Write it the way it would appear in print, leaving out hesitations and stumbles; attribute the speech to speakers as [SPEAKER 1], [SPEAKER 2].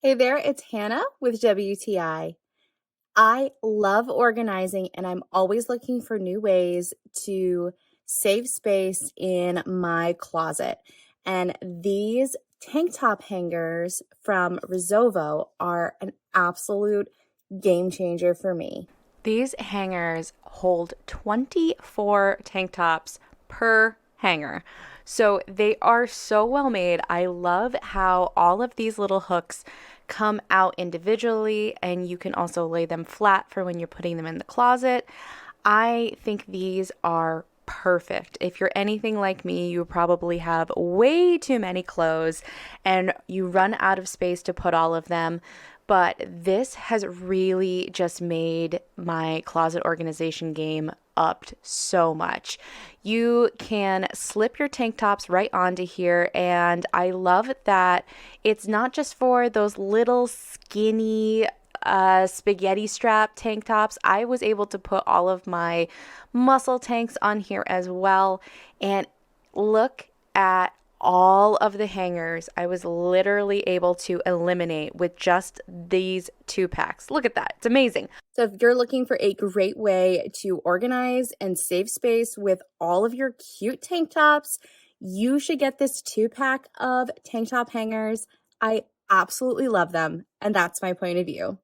[SPEAKER 1] Hey there, it's Hannah with WTI. I love organizing and I'm always looking for new ways to save space in my closet. And these tank top hangers from Resovo are an absolute game changer for me.
[SPEAKER 2] These hangers hold 24 tank tops per hanger. So they are so well made. I love how all of these little hooks come out individually and you can also lay them flat for when you're putting them in the closet. I think these are perfect. If you're anything like me, you probably have way too many clothes and you run out of space to put all of them. But this has really just made my closet organization game upped so much. You can slip your tank tops right onto here, and I love that it's not just for those little skinny spaghetti strap tank tops. I was able to put all of my muscle tanks on here as well. And look at all of the hangers I was literally able to eliminate with just these two packs. Look at that. It's amazing.
[SPEAKER 1] So, if you're looking for a great way to organize and save space with all of your cute tank tops, you should get this 2 pack of tank top hangers. I absolutely love them, and that's my point of view.